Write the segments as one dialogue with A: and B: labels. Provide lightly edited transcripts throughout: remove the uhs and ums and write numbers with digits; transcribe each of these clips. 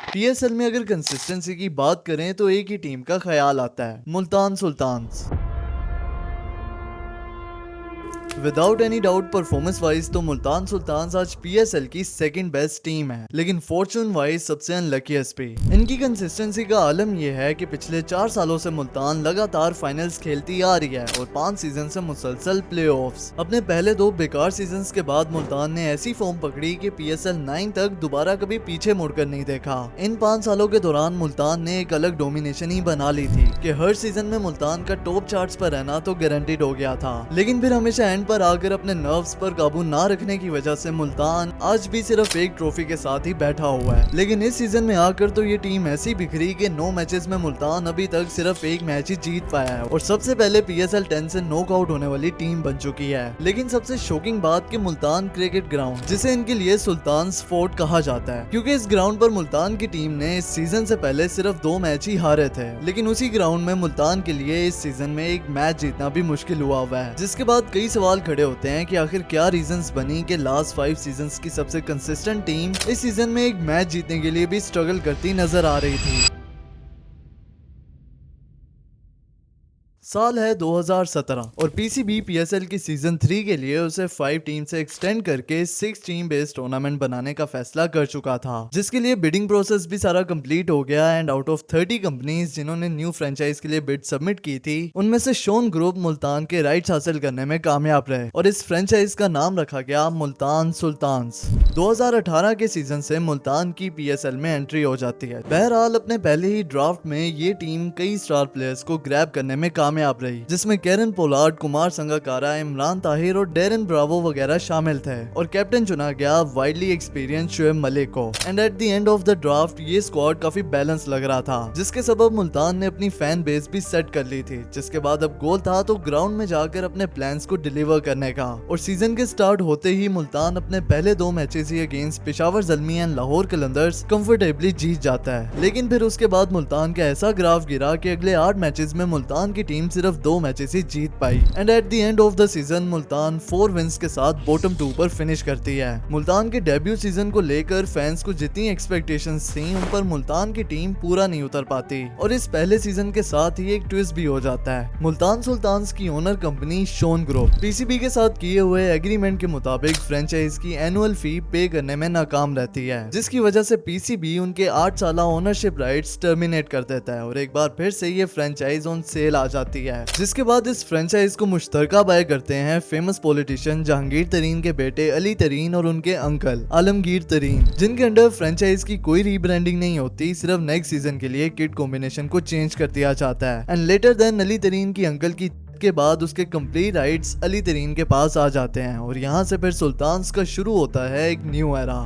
A: PSL में अगर consistency की बात करें तो एक ही टीम का ख्याल आता है, Multan Sultans. Without any doubt performance wise तो मुल्तान सुल्तान्स आज पीएसएल की सेकंड बेस्ट टीम है, लेकिन फॉर्चून वाइज सबसे अनलकीस्ट भी। इनकी कंसिस्टेंसी का आलम यह है कि पिछले 4 सालों से मुल्तान लगातार फाइनल्स खेलती आ रही है और 5 सीजन से मुसलसल प्लेऑफ्स। अपने पहले 2 बेकार सीजन्स के बाद मुल्तान ने ऐसी फॉर्म पकड़ी कि पीएसएल 9 तक दोबारा कभी पीछे मुड़कर नहीं देखा। इन 5 सालों के दौरान मुल्तान ने एक अलग डोमिनेशन ही बना ली थी कि हर सीजन में मुल्तान का टॉप चार्ट्स पर रहना तो गारंटीड हो गया था, लेकिन फिर हमेशा एंड पर आकर अपने नर्व्स पर काबू ना रखने की वजह से मुल्तान आज भी सिर्फ एक ट्रॉफी के साथ ही बैठा हुआ है। लेकिन इस सीजन में आकर तो ये टीम ऐसी बिखरी कि 9 मैचेस में मुल्तान अभी तक सिर्फ एक मैच ही जीत पाया है और सबसे पहले पीएसएल 10 से नॉकआउट होने वाली टीम बन चुकी है। लेकिन सबसे शॉकिंग बात कि मुल्तान क्रिकेट ग्राउंड, जिसे इनके लिए सुल्तान्स फोर्ट कहा जाता है, क्योंकि इस ग्राउंड पर मुल्तान की टीम ने इस सीजन से पहले सिर्फ 2 मैच ही हारे थे, लेकिन उसी ग्राउंड में मुल्तान के लिए इस सीजन में एक मैच जीतना भी मुश्किल हुआ है। जिसके बाद कई सवाल खड़े होते हैं कि आखिर क्या रीजंस बनी कि लास्ट 5 सीजन्स की सबसे कंसिस्टेंट टीम इस सीजन में एक मैच जीतने के लिए भी स्ट्रगल करती नजर आ रही थी। साल है 2017 और पीसीबी पीएसएल की सीजन 3 के लिए उसे 5 टीम से एक्सटेंड करके 6 टीम बेस्ड टूर्नामेंट बनाने का फैसला कर चुका था, जिसके लिए बिडिंग प्रोसेस भी सारा कंप्लीट हो गया एंड आउट ऑफ 30 कंपनीज जिन्होंने न्यू फ्रेंचाइज के लिए बिड सबमिट की थी, उनमें से शोन ग्रुप मुल्तान के राइट्स हासिल करने में कामयाब रहे और इस फ्रेंचाइज का नाम रखा गया मुल्तान सुल्तान्स। 2018 के सीजन से मुल्तान की पीएसएल में एंट्री हो जाती है। बहरहाल अपने पहले ही ड्राफ्ट में ये टीम कई स्टार प्लेयर्स को ग्रैब करने में कामयाब रही, जिसमें कैरन पोलार्ड, कुमार संगकारा, इमरान ताहिर और डेरन ब्रावो वगैरह शामिल थे और कैप्टन चुना गया वाइडली एक्सपीरियंस शुएब मलिक को। And at the end of the draft ये स्क्वाड काफी बैलेंस लग रहा था, जिसके सबब मुल्तान ने अपनी फैन बेस भी सेट कर ली थी, जिसके बाद अब गोल था तो ग्राउंड में जाकर अपने प्लान्स को डिलीवर करने का। और सीजन के स्टार्ट होते ही मुल्तान अपने पहले 2 मैचेस ही against Peshawar Zalmi and Lahore Qalandars comfortably जीत जाता है, लेकिन फिर उसके बाद मुल्तान का ऐसा ग्राफ गिरा कि अगले 8 मैचेस में मुल्तान की टीम सिर्फ 2 मैचेस ही जीत पाई and at the end of the season Multan 4 wins के साथ बॉटम 2 पर फिनिश करती है। मुल्तान के डेब्यू सीजन को लेकर फैंस को जितनी एक्सपेक्टेशंस थी उन पर मुल्तान की टीम पूरा नहीं उतर पाती और इस पहले सीजन के साथ ही एक ट्विस्ट भी हो जाता है। मुल्तान सुल्तान्स की owner company shown group PCB के साथ किए हुए एग्रीमेंट के मुताबिक फ्रेंचाइज की एनुअल फी पे करने में नाकाम रहती है, जिसकी वजह से पीसीबी उनके 8 साल ओनरशिप राइट्स टर्मिनेट कर देता है और एक बार फिर से ये फ्रेंचाइज ऑन सेल आ जाती है। जिसके बाद इस फ्रेंचाइज को मुश्तरका बाय करते हैं फेमस पॉलिटिशियन जहांगीर तरीन के बेटे अली तरीन और उनके अंकल आलमगीर तरीन, जिनके अंडर फ्रेंचाइज की कोई रीब्रांडिंग नहीं होती, सिर्फ नेक्स्ट सीजन के लिए किट कॉम्बिनेशन को चेंज कर दिया जाता है। एंड लेटर देन अली तरीन की अंकल की के बाद उसके कंप्लीट राइट्स अली तरीन के पास आ जाते हैं और यहाँ से फिर सुल्तान्स का शुरू होता है एक न्यू एरा,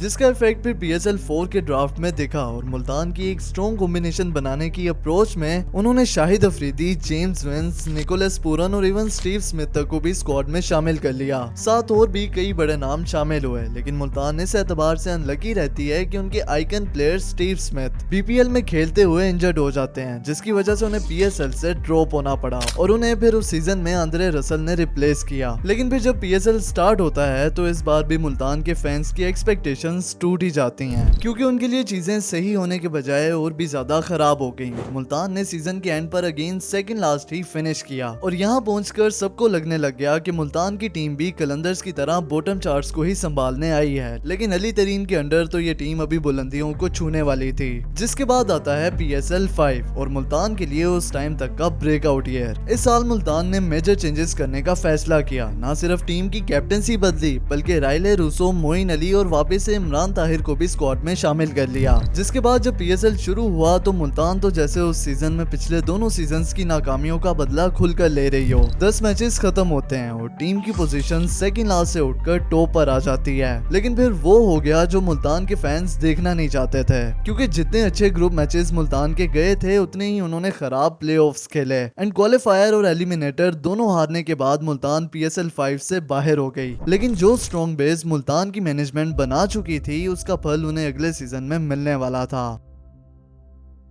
A: जिसका इफेक्ट फिर पीएसएल 4 के ड्राफ्ट में दिखा और मुल्तान की एक स्ट्रॉन्ग कॉम्बिनेशन बनाने की अप्रोच में उन्होंने Shahid Afridi, James Vince, Nicholas Pooran और इवन स्टीव स्मिथ तक को भी स्क्वाड में शामिल कर लिया। साथ और भी कई बड़े नाम शामिल हुए, लेकिन मुल्तान इस एतबार से अनलकी रहती है कि उनके icon player Steve Smith BPL में खेलते हुए इंजर्ड हो जाते हैं, जिसकी वजह से उन्हें पीएसएल से ड्रॉप होना पड़ा और उन्हें फिर उस सीजन में आंद्रे रसल ने रिप्लेस किया। लेकिन फिर जब पीएसएल स्टार्ट होता है तो इस बार भी मुल्तान के फैंस की एक्सपेक्टेशन टूट ही जाती हैं, क्योंकि उनके लिए चीजें सही होने के बजाय और भी ज्यादा खराब हो गई। मुल्तान ने सीजन के एंड पर अगेन सेकंड लास्ट ही फिनिश किया और यहाँ पहुंचकर सबको लगने लग गया कि मुल्तान की टीम भी कलंदर्स की तरह बॉटम चार्ट्स को ही संभालने आई है, लेकिन अली तरीन के अंडर तो ये टीम अभी बुलंदियों को छूने वाली थी। जिसके बाद आता है पीएसएल 5 और मुल्तान के लिए उस टाइम तक का ब्रेकआउट ईयर। इस साल मुल्तान ने मेजर चेंजेस करने का फैसला किया, न सिर्फ टीम की कैप्टनसी बदली बल्कि राइले रूसो, मोइन अली और वापस से इमरान ताहिर को भी स्क्वाड में शामिल कर लिया। जिसके बाद जब पीएसएल शुरू हुआ तो मुल्तान तो जैसे उस सीजन में पिछले दोनों सीजन्स की नाकामियों का बदला खुलकर ले रही हो। 10 मैचेस खत्म होते हैं और टीम की पोजीशन सेकंड लास्ट से उठकर टॉप पर आ जाती है, लेकिन फिर वो हो गया जो मुल्तान के फैंस देखना नहीं चाहते थे, क्योंकि जितने अच्छे ग्रुप मैचेस मुल्तान के गए थे उतने ही उन्होंने खराब प्लेऑफ्स खेले एंड क्वालिफायर और एलिमिनेटर दोनों हारने के बाद मुल्तान पीएसएल 5 से बाहर हो गई। लेकिन जो स्ट्रॉन्ग बेस मुल्तान की मैनेजमेंट बना चुकी थी उसका फल उन्हें अगले सीजन में मिलने वाला था।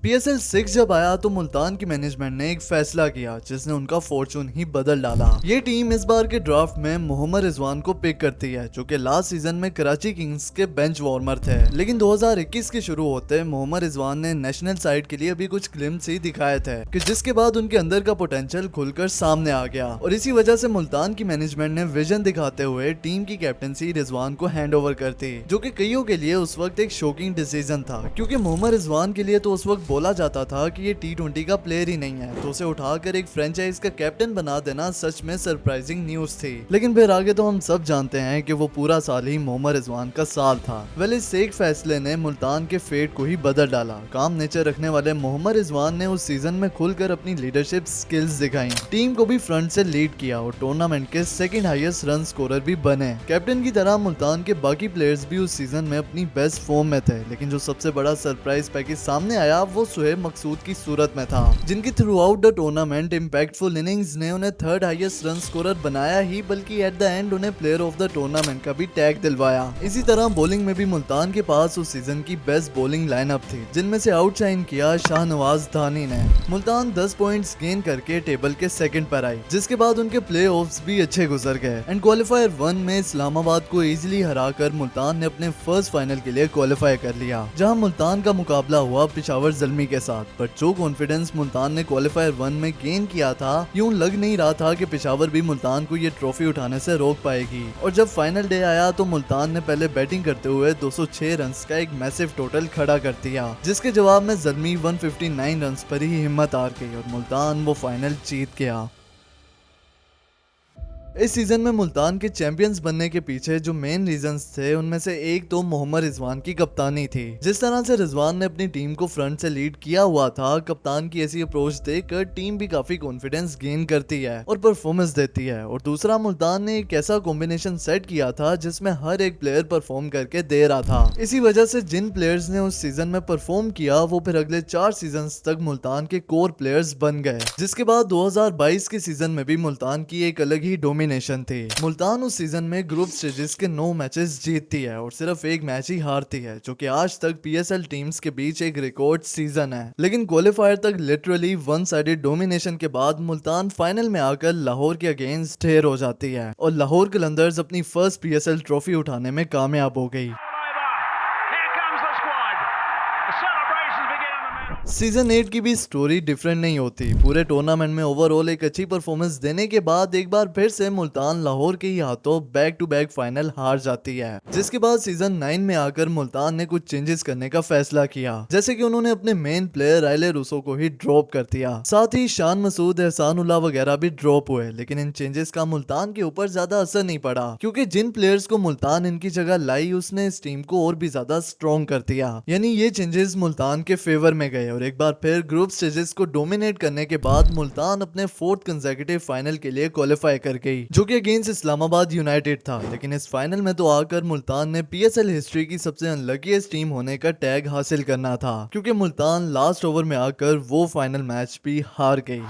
A: PSL 6 जब आया तो मुल्तान की मैनेजमेंट ने एक फैसला किया जिसने उनका फॉर्चून ही बदल डाला। ये टीम इस बार के ड्राफ्ट में मोहम्मद रिजवान को पिक करती है जो कि लास्ट सीजन में कराची किंग्स के बेंच वार्मर थे। लेकिन 2021 के शुरू होते मोहम्मद रिजवान ने नेशनल साइड के लिए अभी कुछ ग्लिम्स ही दिखाए थे कि जिसके बाद उनके अंदर का पोटेंशियल खुलकर सामने आ गया और इसी वजह से मुल्तान की मैनेजमेंट ने विजन दिखाते हुए टीम की कैप्टनसी रिजवान को हैंड ओवर कर दी, जो कि कईयों के लिए उस वक्त एक शॉकिंग डिसीजन था क्योंकि मोहम्मद रिजवान के लिए तो उस वक्त बोला जाता था कि ये T20 का प्लेयर ही नहीं है, तो उसे उठाकर एक फ्रेंचाइज का कैप्टन बना देना सच में सरप्राइजिंग न्यूज थी। लेकिन फिर आगे तो हम सब जानते हैं कि वो पूरा साल ही मोहम्मद रिजवान का साल था। वेल इस एक फैसले ने मुल्तान के फेट को ही बदल डाला। काम नेचर रखने वाले मोहम्मद रिजवान ने उस सीजन में खुलकर अपनी लीडरशिप स्किल्स दिखाई, टीम को भी फ्रंट से लीड किया और टूर्नामेंट के सेकंड हाईएस्ट रन स्कोरर भी बने। कैप्टन की तरह मुल्तान के बाकी प्लेयर्स भी उस सीजन में अपनी बेस्ट फॉर्म में थे, लेकिन जो सबसे बड़ा सरप्राइज पैकेज सामने आया वो सुहेब मकसूद की सूरत में था, जिनकी through out the tournament impactful innings ने उन्हें थर्ड हाईएस्ट रन स्कोरर बनाया ही, बल्कि एट द एंड उन्हें प्लेयर ऑफ द टूर्नामेंट का भी टैग दिलवाया। इसी तरह बॉलिंग में भी मुल्तान के पास उस सीजन की बेस्ट बॉलिंग लाइनअप थी, जिनमें से आउटशाइन किया शाहनवाज धानी ने। मुल्तान 10 पॉइंट्स गेन करके टेबल के सेकंड पर आई, जिसके बाद उनके प्लेऑफ्स भी अच्छे गुजर गए एंड क्वालिफायर 1 में इस्लामाबाद को इजीली हराकर मुल्तान ने अपने फर्स्ट फाइनल के लिए क्वालिफाई कर लिया, जहां मुल्तान का मुकाबला हुआ पेशावर ज़ल्मी के साथ। बट जो कॉन्फिडेंस मुल्तान ने क्वालिफायर 1 में गेन किया था, यूं लग नहीं रहा था कि पेशावर भी मुल्तान को ये ट्रॉफी उठाने से रोक पाएगी। और जब फाइनल डे आया तो मुल्तान ने पहले बैटिंग करते हुए 206 रन का एक मैसिव टोटल खड़ा कर दिया, जिसके जवाब में ज़ल्मी 159 रन पर ही हिम्मत हार गई और मुल्तान वो फाइनल जीत गया। इस सीजन में मुल्तान के चैंपियंस बनने के पीछे जो मेन रीजंस थे उनमें से एक तो मोहम्मद रिजवान की कप्तानी थी। जिस तरह से रिजवान ने अपनी टीम को फ्रंट से लीड किया हुआ था, कप्तान की ऐसी अप्रोच देखकर टीम भी काफी कॉन्फिडेंस गेन करती है और परफॉर्मेंस देती है। और दूसरा, मुल्तान ने एक ऐसा कॉम्बिनेशन सेट किया था जिसमें हर एक प्लेयर परफॉर्म करके दे रहा था। इसी वजह से जिन प्लेयर्स ने उस सीजन में परफॉर्म किया वो फिर अगले 4 सीजन तक मुल्तान के कोर प्लेयर्स बन गए, जिसके बाद 2022 के सीजन में भी मुल्तान की एक अलग ही थी। मुल्तान उस सीजन में ग्रुप स्टेजेस के 9 मैचेस जीतती है और सिर्फ एक मैच ही हारती है, जो कि आज तक PSL टीम्स के बीच एक रिकॉर्ड सीजन है। लेकिन क्वालिफायर तक लिटरली वन साइडेड डोमिनेशन के बाद मुल्तान फाइनल में आकर लाहौर के अगेंस्ट ढेर हो जाती है और लाहौर कलंदर्स अपनी फर्स्ट PSL ट्रॉफी उठाने में कामयाब हो गई। सीजन 8 की भी स्टोरी डिफरेंट नहीं होती। पूरे टूर्नामेंट में ओवरऑल एक अच्छी परफॉर्मेंस देने के बाद एक बार फिर से मुल्तान लाहौर के ही हाथों बैक टू बैक फाइनल हार जाती है, जिसके बाद सीजन 9 में आकर मुल्तान ने कुछ चेंजेस करने का फैसला किया, जैसे कि उन्होंने अपने मेन प्लेयर राइले रूसो को ही ड्रॉप कर दिया। साथ ही शान मसूद, एहसानुल्लाह वगैरह भी ड्रॉप हुए, लेकिन इन चेंजेस का मुल्तान के ऊपर ज्यादा असर नहीं पड़ा क्योंकि जिन प्लेयर्स को मुल्तान इनकी जगह लाई उसने इस टीम को और भी ज्यादा स्ट्रॉन्ग कर दिया। यानी ये चेंजेस मुल्तान के फेवर में गए और एक बार फिर ग्रुप स्टेजेस को डोमिनेट करने के बाद मुल्तान अपने 4th कंसेक्यूटिव फाइनल के लिए क्वालिफाई कर गई, जो कि अगेंस्ट इस्लामाबाद यूनाइटेड था। लेकिन इस फाइनल में तो आकर मुल्तान ने PSL हिस्ट्री की सबसे अनलकीस्ट टीम होने का टैग हासिल करना था, क्योंकि मुल्तान लास्ट ओवर में आकर वो फाइनल मैच भी हार गई।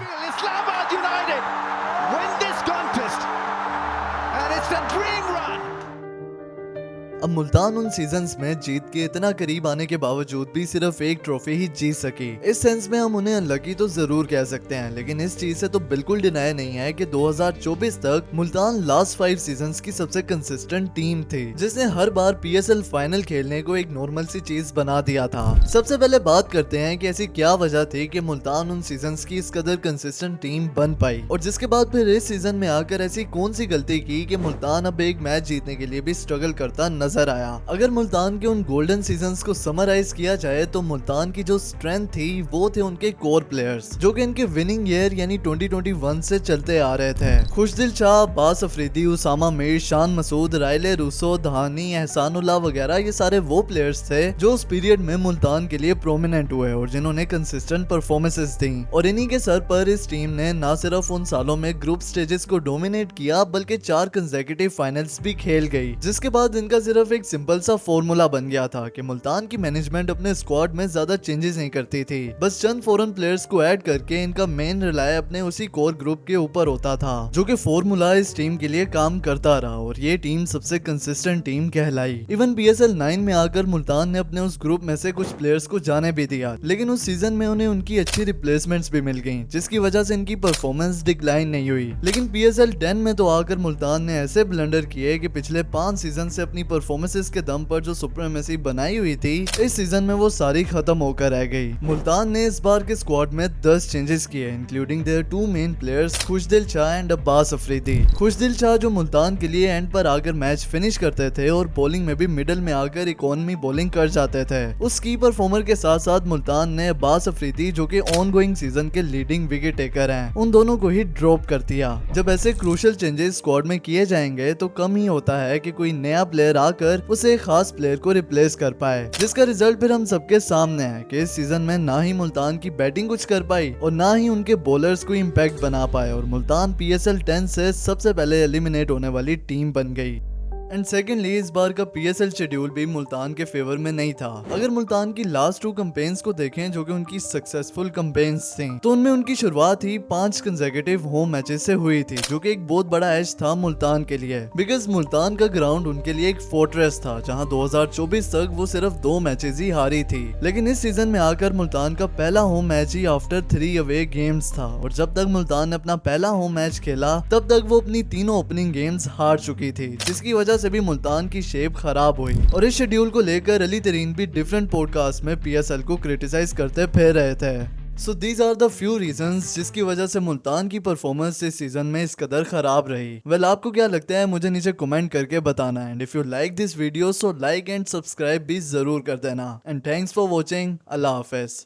A: अब मुल्तान उन सीजन्स में जीत के इतना करीब आने के बावजूद भी सिर्फ एक ट्रॉफी ही जीत सकी। इस सेंस में हम उन्हें अनलकी तो जरूर कह सकते हैं, लेकिन इस चीज से तो बिल्कुल डिनाई नहीं है कि 2024 तक मुल्तान लास्ट 5 सीजन्स की सबसे कंसिस्टेंट टीम थी, जिसने हर बार PSL फाइनल खेलने को एक नॉर्मल सी चीज बना दिया था। सबसे पहले बात करते हैं कि ऐसी क्या वजह थी कि मुल्तान उन सीजन्स की इस कदर कंसिस्टेंट टीम बन पाई, और जिसके बाद फिर इस सीजन में आकर ऐसी कौन सी गलती की कि मुल्तान अब एक मैच जीतने के लिए भी स्ट्रगल करता नजर आया। अगर मुल्तान के उन गोल्डन सीजन्स को समराइज किया जाए तो मुल्तान की जो स्ट्रेंथ थी वो थे उनके कोर प्लेयर्स, जो कि इनके विनिंग ईयर यानी 2021 से चलते आ रहे थे। खुशदिल शाह, अब्बास अफरीदी, उसामा मीर, शान मसूद, राइले रूसो, धानी, एहसानुल्लाह वगैरह ये सारे वो प्लेयर्स थे जो उस पीरियड में मुल्तान के लिए प्रोमिनेंट हुए और जिन्होंने कंसिस्टेंट परफॉर्मेंसेस दी। और इन्हीं के सर पर इस टीम ने न सिर्फ उन सालों में ग्रुप स्टेजेस को डोमिनेट किया बल्कि 4 कंसेक्यूटिव फाइनल्स भी खेल गई, जिसके बाद इनका सिर्फ सिर्फ एक सिंपल सा फॉर्मूला बन गया था कि मुल्तान की मैनेजमेंट अपने स्क्वाड में ज्यादा चेंजेस नहीं करती थी, बस चंद फॉरेन प्लेयर्स को ऐड करके इनका मेन रिलाय अपने उसी कोर ग्रुप के ऊपर होता था, जो कि फॉर्मूला इस टीम के लिए काम करता रहा और ये टीम सबसे कंसिस्टेंट टीम कहलाई। इवन PSL 9 में आकर मुल्तान ने अपने उस ग्रुप में से कुछ प्लेयर्स को जाने भी दिया, लेकिन उस सीजन में उन्हें उनकी अच्छी रिप्लेसमेंट्स भी मिल गईं, जिसकी वजह से इनकी परफॉर्मेंस डिक्लाइन नहीं हुई। लेकिन PSL 10 में तो आकर मुल्तान ने ऐसे ब्लंडर किए कि पिछले 5 सीजन से अपनी परफॉर्मेंसेस के दम पर जो सुप्रीमेसी बनाई हुई थी, इस सीजन में वो सारी खत्म होकर रह गई। मुल्तान ने इस बार के स्क्वाड में 10 चेंजेस किए, including their 2 main players Khushdil Shah and Abbas Afridi. Khushdil Shah जो मुल्तान के लिए एंड पर आकर मैच फिनिश करते थे और बॉलिंग में भी मिडल में आकर इकोनॉमी बॉलिंग कर जाते थे। उस की परफॉर्मर के साथ साथ मुल्तान ने अब्बास अफरीदी जो कि ऑनगोइंग सीजन के लीडिंग विकेट टेकर हैं, उन दोनों को ही ड्रॉप कर दिया। जब ऐसे क्रूशियल चेंजेस स्क्वाड में किए जाएंगे तो कम ही होता है कि कोई नया प्लेयर आकर उसे एक खास प्लेयर को रिप्लेस कर पाए, जिसका रिजल्ट फिर हम सबके सामने है कि इस सीजन में ना ही मुल्तान की बैटिंग कुछ कर पाई और ना ही उनके बॉलर्स को इम्पैक्ट बना पाए और मुल्तान PSL 10 से सबसे पहले एलिमिनेट होने वाली टीम बन गई। एंड सेकेंडली, इस बार का PSL शेड्यूल भी मुल्तान के फेवर में नहीं था। अगर मुल्तान की लास्ट 2 कैंपेन्स को देखें जो कि उनकी सक्सेसफुल कैंपेन्स थी, तो उनमें उनकी शुरुआत ही 5 कंसेक्यूटिव होम मैचेस से हुई थी, जो कि एक बहुत बड़ा एज था मुल्तान के लिए, बिकॉज मुल्तान का ग्राउंड उनके लिए एक फोर्ट्रेस था, जहां 2024 तक वो सिर्फ 2 मैचेस ही हारी थी। लेकिन इस सीजन में आकर मुल्तान का पहला होम मैच ही आफ्टर 3 अवे गेम्स था और जब तक मुल्तान ने अपना पहला होम मैच खेला तब तक वो अपनी तीनों ओपनिंग गेम्स हार चुकी थी, जिसकी वजह से भी मुल्तान की शेप खराब हुई। और इस शेड्यूल को लेकर अली तरीन भी डिफरेंट पॉडकास्ट में PSL को क्रिटिसाइज करते फिर रहे थे। So these are the few reasons जिसकी वजह से मुल्तान की परफॉर्मेंस इस सीजन में इस कदर खराब रही। वेल, आपको क्या लगता है मुझे नीचे कमेंट करके बताना। And if you like this video so like and subscribe भी जरूर कर देना। And thanks for watching. Allah Hafiz.